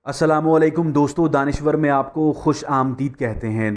अस्सलाम वालेकुम दोस्तों, दानिश्वर में आपको खुश आमदीद कहते हैं।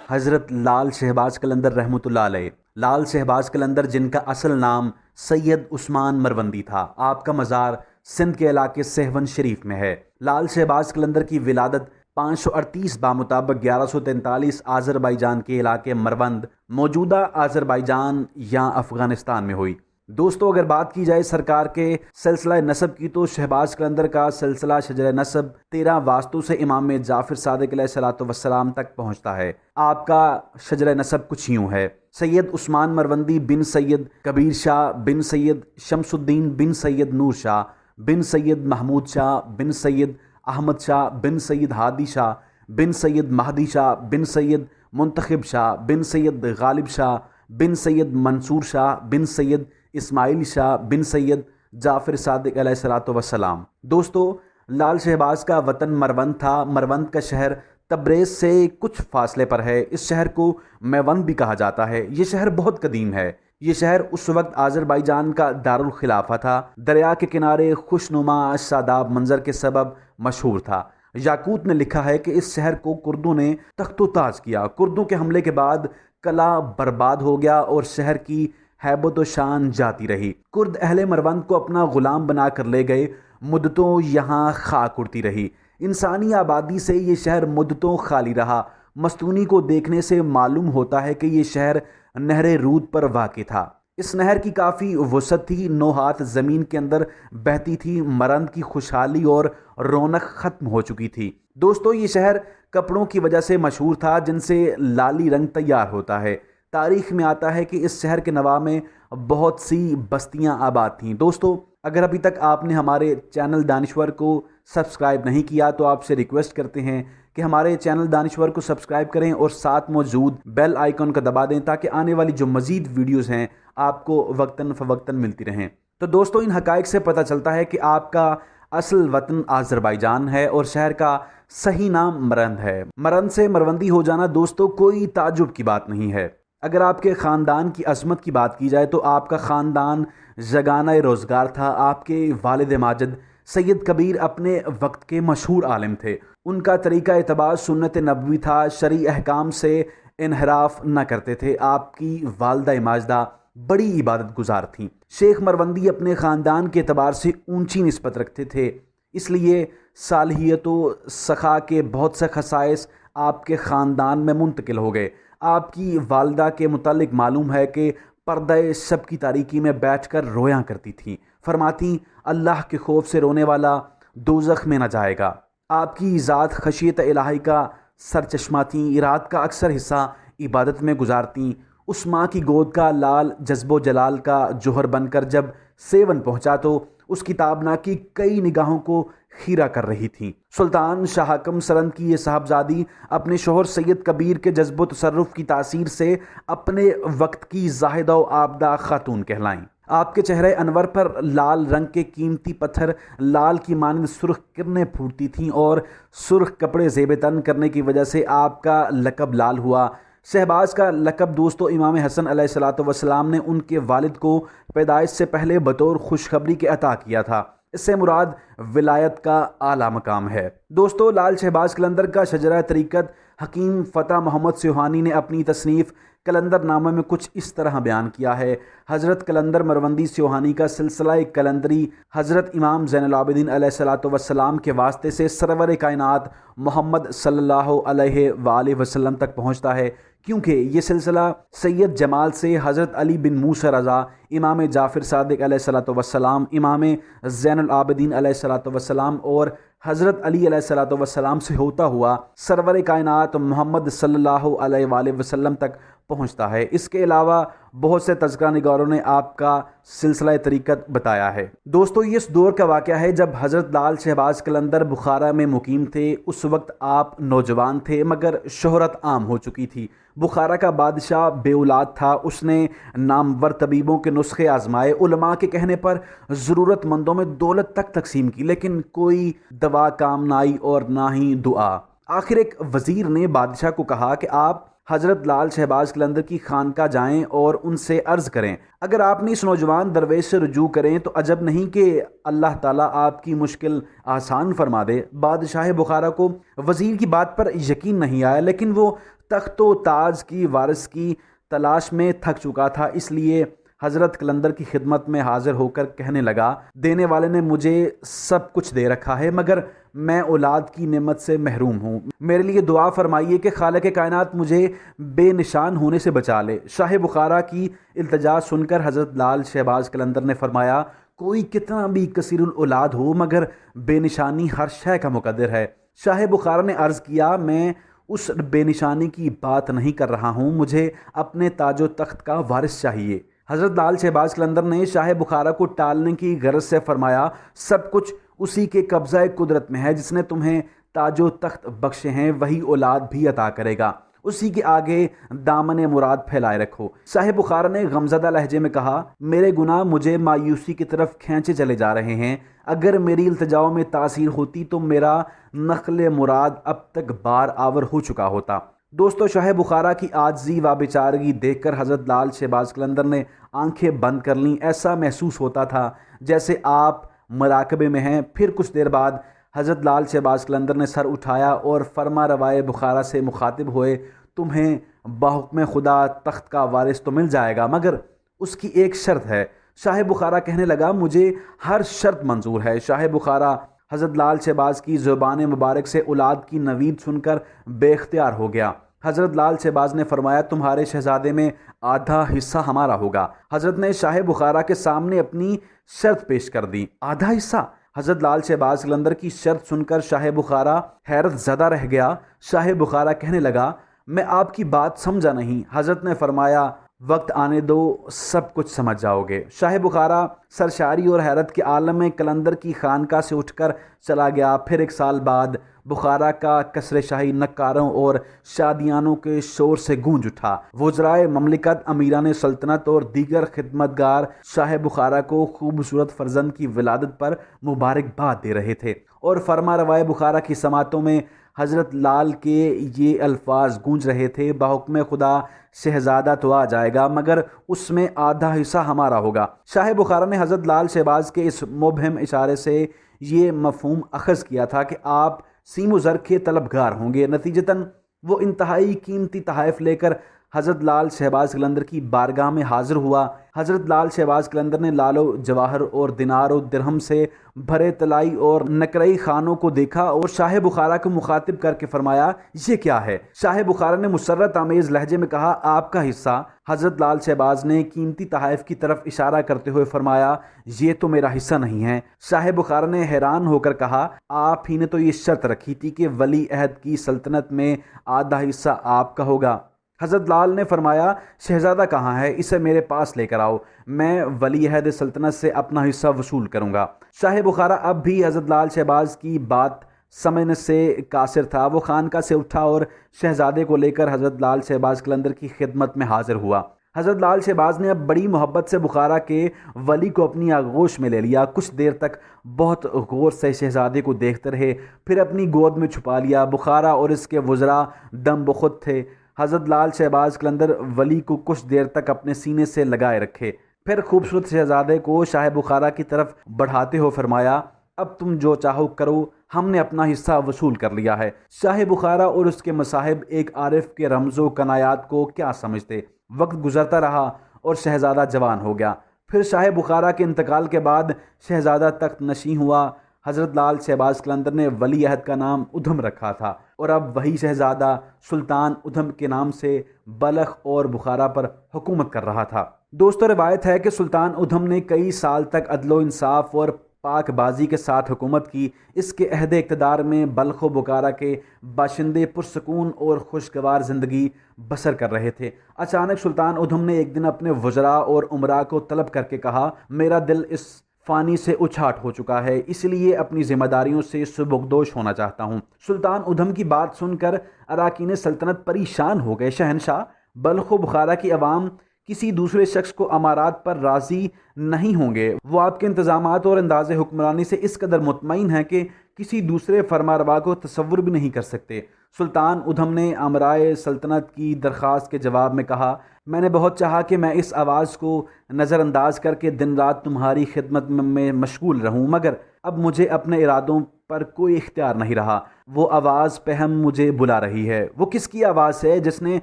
हज़रत लाल शहबाज कलंदर रहमतुल्लाह अलैह। लाल शहबाज कलंदर, जिनका असल नाम सैयद उस्मान मरवंदी था, आपका मज़ार सिंध के इलाके सहवन शरीफ में है। लाल शहबाज कलंदर की विलादत 538 बामुताबिक 1143 आज़रबाईजान के इलाके मरवंद, मौजूदा आज़रबाईजान या अफ़गानिस्तान में हुई। दोस्तों, अगर बात की जाए सरकार के सिलसिला नसब की, तो शहबाज कलंदर का सिलसिला शजर नसब 13 वास्तु से इमाम जाफ़िर सादिक अलैहिस्सलाम तक पहुँचता है। आपका शजर नसब कुछ यूँ है: सैयद उस्मान मरवंदी बिन सैयद कबीर शाह बिन सैयद शमसुद्दीन बिन सैयद नूर शाह बिन सैयद महमूद शाह बिन सैयद अहमद शाह बिन सैयद हादी शाह बिन सैयद महदी शाह बिन सैयद मुंतखब शाह बिन सैयद गालिब शाह बिन सैयद मंसूर शाह बिन सैयद इस्माइल शाह बिन सैयद जाफ़िर सादिक अलैहिस्सलाम। दोस्तों, लाल शहबाज का वतन मरवंद था। मरवंद का शहर तब्रेज़ से कुछ फासले पर है। इस शहर को मेवंद भी कहा जाता है। ये शहर बहुत कदीम है। ये शहर उस वक्त आज़रबाईजान का दारुल खिलाफा था। दरिया के किनारे खुशनुमा शादाब मंजर के सबब मशहूर था। याकूत ने लिखा है कि इस शहर को कुर्दों ने तख्तो ताज किया। कुर्दों के हमले के बाद कला बर्बाद हो गया और शहर की हैबत व शान जाती रही। कुर्द अहले मरवंद को अपना ग़ुलाम बना कर ले गए। मुद्दतों यहाँ खाक उड़ती रही। इंसानी आबादी से ये शहर मुद्दतों खाली रहा। मस्तूनी को देखने से मालूम होता है कि ये शहर नहर रूद पर वाक़ था। इस नहर की काफ़ी वसअत थी, 9 हाथ ज़मीन के अंदर बहती थी। मरंद की खुशहाली और रौनक ख़त्म हो चुकी थी। दोस्तों, ये शहर कपड़ों की वजह से मशहूर था, जिनसे लाली रंग तैयार होता है। तारीख़ में आता है कि इस शहर के नवा में बहुत सी बस्तियां आबाद थीं। दोस्तों, अगर अभी तक आपने हमारे चैनल दानिश्वर को सब्सक्राइब नहीं किया तो आपसे रिक्वेस्ट करते हैं कि हमारे चैनल दानिश्वर को सब्सक्राइब करें और साथ मौजूद बेल आइकन को दबा दें, ताकि आने वाली जो मज़ीद वीडियोज़ हैं आपको वक्तन फ़वक्तन मिलती रहें। तो दोस्तों, इन हक़ाइक़ से पता चलता है कि आपका असल वतन आज़रबाईजान है और शहर का सही नाम मरंद है। मरंद से मरवंदी हो जाना दोस्तों कोई ताज्जुब की बात नहीं है। अगर आपके ख़ानदान की अज़मत की बात की जाए तो आपका ख़ानदान जगाना रोज़गार था। आपके वालिद माजिद सैयद कबीर अपने वक्त के मशहूर आलिम थे। उनका तरीक़ा एतबार सुन्नत नबवी था। शरई अहकाम से इनहराफ न करते थे। आपकी वालदा माजिदा बड़ी इबादत गुजार थीं। शेख मरवंदी अपने ख़ानदान के एतबार से ऊंची निस्बत रखते थे, इसलिए सालहियत व सखा के बहुत से खसाइस आपके ख़ानदान में मुंतकिल हो गए। आपकी वालदा के मुतालिक मालूम है कि पर्दा शब की तारीकी में बैठकर रोया करती थीं। फरमाती, अल्लाह के खौफ से रोने वाला दोज़ख में न जाएगा। आपकी ज़ात खशियत इलाही का सरचश्मा थीं। रात का अक्सर हिस्सा इबादत में गुजारती। उस माँ की गोद का लाल जज्बो जलाल का जोहर बनकर जब सेवन पहुँचा तो उसकी ताबना की कई निगाहों को खीरा कर रही थी। सुल्तान शाह हकम सरंद की ये साहबजादी अपने शोहर सैयद कबीर के जज्बो तसर्रुफ़ की तासीर से अपने वक्त की ज़ाहिदा व आबदा खातून कहलाईं। आपके चेहरे अनवर पर लाल रंग के कीमती पत्थर लाल की मानंद सुर्ख किरणें फूटती थीं और सुर्ख कपड़े ज़ेब तन करने की वजह से आपका लक़ब लाल हुआ। शहबाज का लक़ब दोस्तों इमाम हसन अलैहिस्सलाम ने उनके वालिद को पैदाइश से पहले बतौर खुशखबरी के अता किया था। इससे मुराद विलायत का आला मकाम है। दोस्तों, लाल शहबाज कलंदर का शजरा तरीक़त हकीम फ़तह मोहम्मद सिहानी ने अपनी तसनीफ़ कलंदर नामा में कुछ इस तरह बयान किया है: हज़रत कलंदर मरवंदी सिहानी का सिलसिला कलंदरी हज़रत इमाम ज़ैनुल आबिदीन अलैहिस्सलाम के वास्ते से सरवर कायनात मोहम्मद सल्लल्लाहु अलैहि वसल्लम तक पहुँचता है, क्योंकि ये सिलसिला सैयद जमाल से हज़रत अली बिन मूसा रज़ा, इमाम जाफ़िर सादिक अलैहिस्सलाम, इमाम ज़ैनुल आबिदीन अलैहिस्सलाम और हज़रत अली अलैहिस्सलाम से होता हुआ सरवर कायनात मोहम्मद सल्लल्लाहु अलैहि वसल्लम तक पहुँचता है। इसके अलावा बहुत से तज़किरा निगारों ने आपका सिलसिला तरीक़त बताया है। दोस्तों, ये इस दौर का वाक़या है जब हज़रत लाल शहबाज कलंदर बुखारा में मुकीम थे। उस वक्त आप नौजवान थे मगर शोहरत आम हो चुकी थी। बुखारा का बादशाह बेऔलाद था। उसने नामवर तबीबों के नुस्खे आजमाए, उलमा के कहने पर ज़रूरतमंदों में दौलत तक तकसीम की, लेकिन कोई दवा काम ना आई और ना ही दुआ। आखिर एक वज़ीर ने बादशाह को कहा कि आप حضرت لال شہباز قلندر کی خانقاہ جائیں اور ان سے عرض کریں اگر آپ نے اس نوجوان درویش سے رجوع کریں تو عجب نہیں کہ اللہ تعالیٰ آپ کی مشکل آسان فرما دے۔ بادشاہ بخارا کو وزیر کی بات پر یقین نہیں آیا، لیکن وہ تخت و تاج کی وارث کی تلاش میں تھک چکا تھا، اس لیے حضرت قلندر کی خدمت میں حاضر ہو کر کہنے لگا، دینے والے نے مجھے سب کچھ دے رکھا ہے مگر میں اولاد کی نعمت سے محروم ہوں، میرے لیے دعا فرمائیے کہ خالق کائنات مجھے بے نشان ہونے سے بچا لے۔ شاہ بخارا کی التجا سن کر حضرت لال شہباز قلندر نے فرمایا، کوئی کتنا بھی کثیر الاولاد ہو مگر بے نشانی ہر شے کا مقدر ہے۔ شاہ بخارا نے عرض کیا، میں اس بے نشانی کی بات نہیں کر رہا ہوں، مجھے اپنے تاج و تخت کا وارث چاہیے۔ حضرت لال شہباز قلندر نے شاہ بخارا کو ٹالنے کی غرض سے فرمایا، سب کچھ اسی کے قبضہ قدرت میں ہے، جس نے تمہیں تاج و تخت بخشے ہیں وہی اولاد بھی عطا کرے گا، اسی کے آگے دامن مراد پھیلائے رکھو۔ شاہ بخارا نے غمزدہ لہجے میں کہا، میرے گناہ مجھے مایوسی کی طرف کھینچے چلے جا رہے ہیں، اگر میری التجاؤں میں تاثیر ہوتی تو میرا نخل مراد اب تک بار آور ہو چکا ہوتا۔ دوستو، شاہ بخارا کی عاجزی و بیچارگی دیکھ کر حضرت لال شہباز قلندر نے آنکھیں بند کر لیں۔ ایسا محسوس ہوتا تھا جیسے آپ مراقبے میں ہیں۔ پھر کچھ دیر بعد حضرت لال شہباز قلندر نے سر اٹھایا اور فرما روائے بخارا سے مخاطب ہوئے، تمہیں بحکم خدا تخت کا وارث تو مل جائے گا مگر اس کی ایک شرط ہے۔ شاہ بخارا کہنے لگا، مجھے ہر شرط منظور ہے۔ شاہ بخارا حضرت لال شہباز کی زبان مبارک سے اولاد کی نوید سن کر بے اختیار ہو گیا۔ حضرت لال شہباز نے فرمایا، تمہارے شہزادے میں آدھا حصہ ہمارا ہوگا۔ حضرت نے شاہ بخارا کے سامنے اپنی شرط پیش کر دی۔ آدھا حصہ؟ حضرت لال شہباز قلندر کی شرط سن کر شاہ بخارا حیرت زدہ رہ گیا۔ شاہ بخارا کہنے لگا، میں آپ کی بات سمجھا نہیں۔ حضرت نے فرمایا، وقت آنے دو، سب کچھ سمجھ جاؤ گے۔ شاہ بخارا سرشاری اور حیرت کے عالم میں قلندر کی خانقاہ سے اٹھ کر چلا گیا۔ پھر ایک سال بعد بخارا کا قصر شاہی نکاروں اور شادیانوں کے شور سے گونج اٹھا۔ وزرائے مملکت، امیران سلطنت اور دیگر خدمتگار شاہ بخارا کو خوبصورت فرزند کی ولادت پر مبارکباد دے رہے تھے، اور فرما روائے بخارا کی سماعتوں میں حضرت لال کے یہ الفاظ گونج رہے تھے، بحکم خدا شہزادہ تو آ جائے گا مگر اس میں آدھا حصہ ہمارا ہوگا۔ شاہ بخارا نے حضرت لال شہباز کے اس مبہم اشارے سے یہ مفہوم اخذ کیا تھا کہ آپ سیم و زر کے طلبگار ہوں گے۔ نتیجتاً وہ انتہائی قیمتی تحائف لے کر حضرت لال شہباز قلندر کی بارگاہ میں حاضر ہوا۔ حضرت لال شہباز قلندر نے لال و جواہر اور دینار و درہم سے بھرے طلائی اور نقرئی خانوں کو دیکھا اور شاہ بخارا کو مخاطب کر کے فرمایا، یہ کیا ہے؟ شاہ بخارا نے مسرت آمیز لہجے میں کہا، آپ کا حصہ۔ حضرت لال شہباز نے قیمتی تحائف کی طرف اشارہ کرتے ہوئے فرمایا، یہ تو میرا حصہ نہیں ہے۔ شاہ بخارا نے حیران ہو کر کہا، آپ ہی نے تو یہ شرط رکھی تھی کہ ولی عہد کی سلطنت میں آدھا حصہ آپ کا ہوگا۔ حضرت لال نے فرمایا، شہزادہ کہاں ہے؟ اسے میرے پاس لے کر آؤ، میں ولی عہد سلطنت سے اپنا حصہ وصول کروں گا۔ شاہ بخارا اب بھی حضرت لال شہباز کی بات سمجھنے سے قاصر تھا۔ وہ خانقاہ سے اٹھا اور شہزادے کو لے کر حضرت لال شہباز قلندر کی خدمت میں حاضر ہوا۔ حضرت لال شہباز نے اب بڑی محبت سے بخارا کے ولی کو اپنی آغوش میں لے لیا۔ کچھ دیر تک بہت غور سے شہزادے کو دیکھتے رہے، پھر اپنی گود میں چھپا لیا۔ بخارا اور اس کے وزراء دم بخود تھے۔ حضرت لال شہباز قلندر ولی کو کچھ دیر تک اپنے سینے سے لگائے رکھے، پھر خوبصورت شہزادے کو شاہ بخارا کی طرف بڑھاتے ہو فرمایا، اب تم جو چاہو کرو، ہم نے اپنا حصہ وصول کر لیا ہے۔ شاہ بخارا اور اس کے مصاحب ایک عارف کے رمز و کنایات کو کیا سمجھتے۔ وقت گزرتا رہا اور شہزادہ جوان ہو گیا۔ پھر شاہ بخارا کے انتقال کے بعد شہزادہ تخت نشین ہوا۔ حضرت لال شہباز قلندر نے ولی عہد کا نام ادھم رکھا تھا، اور اب وہی شہزادہ سلطان ادھم کے نام سے بلخ اور بخارا پر حکومت کر رہا تھا۔ دوستو، روایت ہے کہ سلطان ادھم نے کئی سال تک عدل و انصاف اور پاک بازی کے ساتھ حکومت کی۔ اس کے عہد اقتدار میں بلخ و بخارا کے باشندے پرسکون اور خوشگوار زندگی بسر کر رہے تھے۔ اچانک سلطان ادھم نے ایک دن اپنے وزراء اور امراء کو طلب کر کے کہا، میرا دل اس فانی سے اچھاٹ ہو چکا ہے، اس لیے اپنی ذمہ داریوں سے سبکدوش ہونا چاہتا ہوں۔ سلطان ادھم کی بات سن کر اراکین سلطنت پریشان ہو گئے۔ شہنشاہ، بلخ و بخارا کی عوام किसी दूसरे शख्स को अमारात पर राज़ी नहीं होंगे। वो आपके इंतज़ामात और अंदाज़ हुक्मरानी से इस कदर मुतमईन हैं कि किसी दूसरे फरमारवा को तसव्वुर भी नहीं कर सकते। सुल्तान उधम ने अमराए सल्तनत की दरख्वास्त के जवाब में कहा, मैंने बहुत चाहा कि मैं इस आवाज़ को नज़रअंदाज करके दिन रात तुम्हारी खिदमत में मशगूल रहूं, मगर अब मुझे अपने इरादों पर कोई इख्तियार नहीं रहा। वो आवाज़ पहम मुझे बुला रही है। वो किसकी आवाज़ है जिसने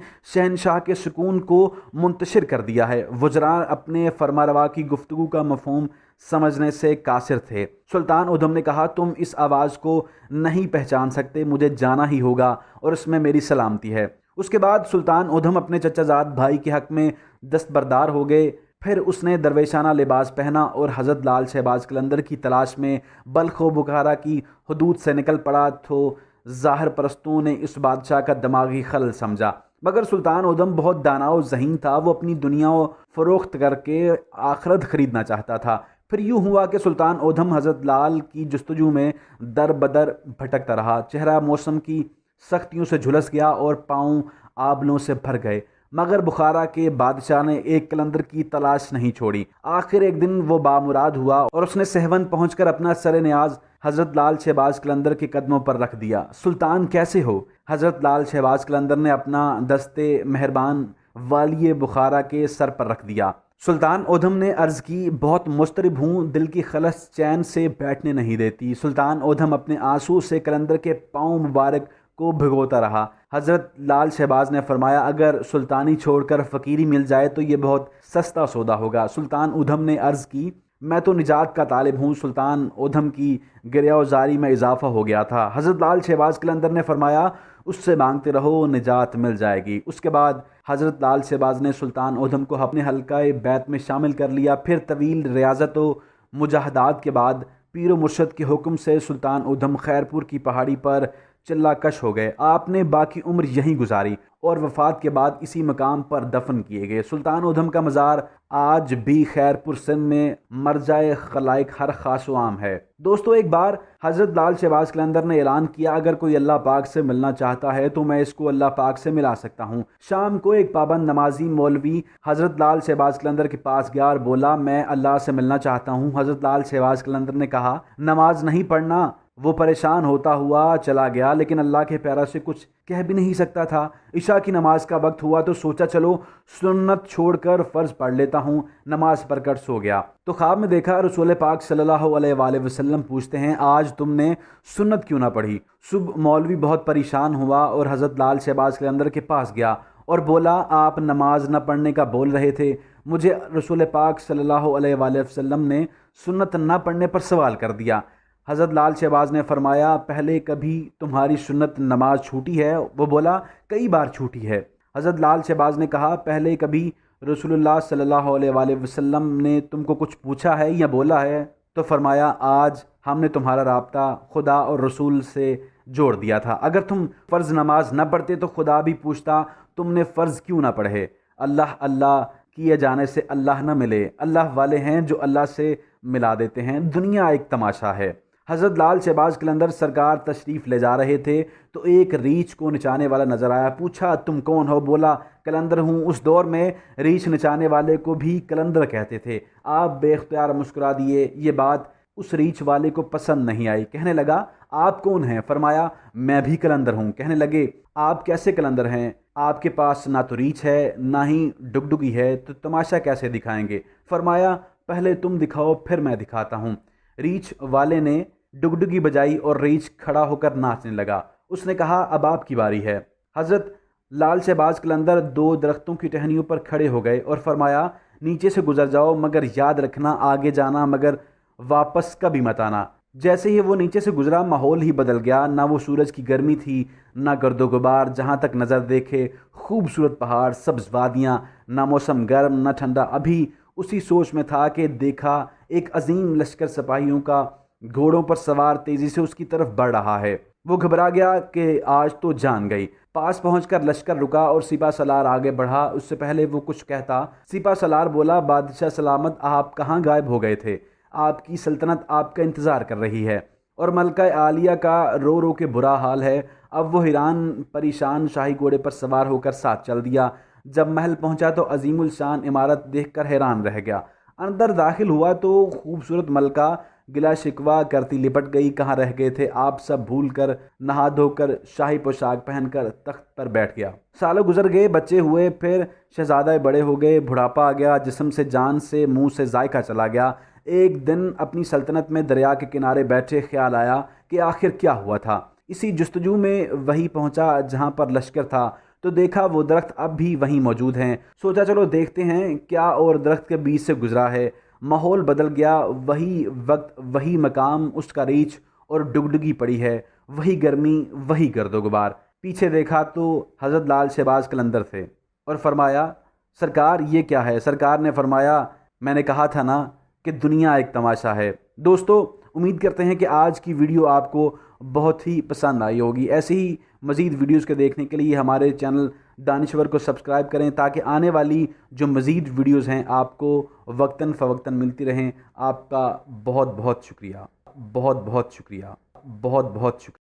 शहनशाह के सुकून को मुंतशिर कर दिया है? वज़रा अपने फरमारवा की गुफ्तगू का मफ़हूम समझने से कासिर थे। सुल्तान उधम ने कहा, तुम इस आवाज़ को नहीं पहचान सकते, मुझे जाना ही होगा और इसमें मेरी सलामती है। उसके बाद सुल्तान उधम अपने चचाजाद भाई के हक़ में दस्तबरदार हो गए। फिर उसने दरवेशाना लिबास पहना और हज़रत लाल शहबाज कलंदर की तलाश में बल्ख व बुखारा की हदूद से निकल पड़ा। तो ज़ाहिर परस्तों ने इस बादशाह का दिमागी खलल समझा, मगर सुल्तान उधम बहुत दाना व ज़हीन था। वो अपनी दुनिया फ़रोख्त करके आखिरत ख़रीदना चाहता था। फिर यूँ हुआ कि सुल्तान उधम हज़रत लाल की जस्तजू में दर बदर भटकता रहा। चेहरा मौसम की सख्तियों से झुलस गया और पाँव आबलों से भर गए, मगर बुखारा के बादशाह ने एक कलंदर की तलाश नहीं छोड़ी। आखिर एक दिन वो बामुराद हुआ और उसने सहवन पहुंचकर अपना सर न्याज हज़रत लाल शहबाज कलंदर के कदमों पर रख दिया। सुल्तान कैसे हो? हज़रत लाल शहबाज कलंदर ने अपना दस्ते मेहरबान वालिय बुखारा के सर पर रख दिया। सुल्तान उधम ने अर्ज़ की, बहुत मुस्तरिब हूँ, दिल की खलस चैन से बैठने नहीं देती। सुल्तान उधम अपने आंसू से कलंदर के पाँव मुबारक को भिगोता रहा। हज़रत लाल शहबाज ने फरमाया, अगर सुल्तानी छोड़कर फ़कीरी मिल जाए तो ये बहुत सस्ता सौदा होगा। सुल्तान उधम ने अर्ज़ की, मैं तो निजात का तालिब हूँ। सुल्तान उधम की गिरयावजारी में इजाफ़ा हो गया था। हज़रत लाल शहबाज कलंदर ने फरमाया, उससे मांगते रहो, निजात मिल जाएगी। उसके बाद हज़रत लाल शहबाज ने सुल्तान उधम को अपने हल्काए बैत में शामिल कर लिया। फिर तवील रियाज़त व मुजाहदात के बाद पीर व मुर्शद के हुक्म से सुल्तान उधम खैरपुर की पहाड़ी पर चिल्ला कश हो गए। आपने बाकी उम्र यहीं गुजारी और वफ़ात के बाद इसी मकाम पर दफन किए गए। सुल्तान उधम का मज़ार आज भी खैरपुर सिंध में मरजाए खलाइक हर खास व आम है। दोस्तों, एक बार हज़रत लाल शहबाज कलंदर ने ऐलान किया, अगर कोई अल्लाह पाक से मिलना चाहता है तो मैं इसको अल्लाह पाक से मिला सकता हूँ। शाम को एक पाबंद नमाजी मौलवी हज़रत लाल शहबाज कलंदर के पास गया और बोला, मैं अल्लाह से मिलना चाहता हूँ। हज़रत लाल शहबाज कलंदर ने कहा, नमाज नहीं पढ़ना? वो परेशान होता हुआ चला गया, लेकिन अल्लाह के प्यारा से कुछ कह भी नहीं सकता था। इशा की नमाज का वक्त हुआ तो सोचा चलो सुन्नत छोड़कर फ़र्ज़ पढ़ लेता हूँ। नमाज पढ़कर सो गया तो ख्वाब में देखा रसूल पाक सल्लल्लाहु अलैहि वसल्लम पूछते हैं, आज तुमने सुन्नत क्यों ना पढ़ी? सुबह मौलवी बहुत परेशान हुआ और हज़रत लाल शहबाज कलंदर के पास गया और बोला, आप नमाज न पढ़ने का बोल रहे थे, मुझे रसूल पाक सल्लल्लाहु अलैहि वसल्लम ने सुन्नत न पढ़ने पर सवाल कर दिया। हज़रत लाल शहबाज ने फरमाया, पहले कभी तुम्हारी सुन्नत नमाज छूटी है? वो बोला, कई बार छूटी है। हज़रत लाल शहबाज ने कहा, पहले कभी रसूलुल्लाह सल्लल्लाहु अलैहि वसल्लम ने तुमको कुछ पूछा है या बोला है? तो फरमाया, आज हमने तुम्हारा राब्ता खुदा और रसूल से जोड़ दिया था। अगर तुम फ़र्ज़ नमाज न पढ़ते तो खुदा भी पूछता तुमने फ़र्ज़ क्यों ना पढ़े। अल्लाह अल्लाह किए जाने से अल्लाह न मिले। अल्लाह वाले हैं जो अल्लाह से मिला देते हैं। दुनिया एक तमाशा है। हज़रत लाल शहबाज कलंदर सरकार तशरीफ़ ले जा रहे थे तो एक रीछ को नचाने वाला नज़र आया। पूछा, तुम कौन हो? बोला, कलंदर हूँ। उस दौर में रीछ नचाने वाले को भी कलंदर कहते थे। आप बेख्तियार मुस्कुरा दिए। ये बात उस रीछ वाले को पसंद नहीं आई। कहने लगा, आप कौन हैं? फरमाया, मैं भी कलंदर हूँ। कहने लगे, आप कैसे कलंदर हैं? आपके पास ना तो रीछ है ना ही डुगडुगी है, तो तमाशा कैसे दिखाएंगे? फरमाया, पहले तुम दिखाओ फिर मैं दिखाता हूँ। रीछ वाले ने डुगडुगी बजाई और रीछ खड़ा होकर नाचने लगा। उसने कहा, अब आपकी बारी है। हज़रत लाल शहबाज कलंदर दो दरख्तों की टहनियों पर खड़े हो गए और फरमाया, नीचे से गुजर जाओ, मगर याद रखना आगे जाना, मगर वापस कभी मत आना। जैसे ही वो नीचे से गुजरा माहौल ही बदल गया। ना वो सूरज की गर्मी थी ना गर्दो गुबार। जहाँ तक नज़र देखे खूबसूरत पहाड़, सब्ज़ वादियाँ, ना मौसम गर्म ना ठंडा। अभी उसी सोच में था कि देखा एक अजीम लश्कर सिपाहियों का घोड़ों पर सवार तेज़ी से उसकी तरफ बढ़ रहा है। वो घबरा गया कि आज तो जान गई। पास पहुंचकर लश्कर रुका और सिपा सलार आगे बढ़ा। उससे पहले वो कुछ कहता, सिपा सलार बोला, बादशाह सलामत, आप कहाँ गायब हो गए थे? आपकी सल्तनत आपका इंतज़ार कर रही है और मलका आलिया का रो रो के बुरा हाल है। अब वो हैरान परेशान शाही घोड़े पर सवार होकर साथ चल दिया। जब महल पहुंचा तो अजीम उल शान इमारत देखकर हैरान रह गया। अंदर दाखिल हुआ तो खूबसूरत मलका गिला शिकवा करती लिपट गई। कहाँ रह गए थे आप सब, भूल कर नहा धोकर शाही पोशाक पहनकर तख्त पर बैठ गया। सालों गुजर गए, बच्चे हुए, फिर शहजादे बड़े हो गए, बुढ़ापा आ गया, जिस्म से जान से मुंह से जायका चला गया। एक दिन अपनी सल्तनत में दरिया के किनारे बैठे ख्याल आया कि आखिर क्या हुआ था। इसी जुस्तजू में वही पहुंचा जहां पर लश्कर था, तो देखा वो दरख्त अब भी वहीं मौजूद हैं। सोचा चलो देखते हैं क्या और दरख्त के बीच से गुजरा है। माहौल बदल गया, वही वक्त, वही मकाम, उसका रीछ और डुगडुगी पड़ी है, वही गर्मी, वही गर्दो गुबार। पीछे देखा तो हज़रत लाल शहबाज कलंदर थे और फरमाया, सरकार ये क्या है? सरकार ने फरमाया, मैंने कहा था ना कि दुनिया एक तमाशा है। दोस्तों, उम्मीद करते हैं कि आज की वीडियो आपको बहुत ही पसंद आई होगी। ऐसे ही मज़ीद वीडियोज़ को देखने के लिए हमारे चैनल दानिश्वर को सब्सक्राइब करें, ताकि आने वाली जो मज़ीद वीडियोज़ हैं आपको वक्तन फ़वक्तन मिलती रहें। आपका बहुत बहुत शुक्रिया, बहुत बहुत शुक्रिया, बहुत बहुत शुक्रिया।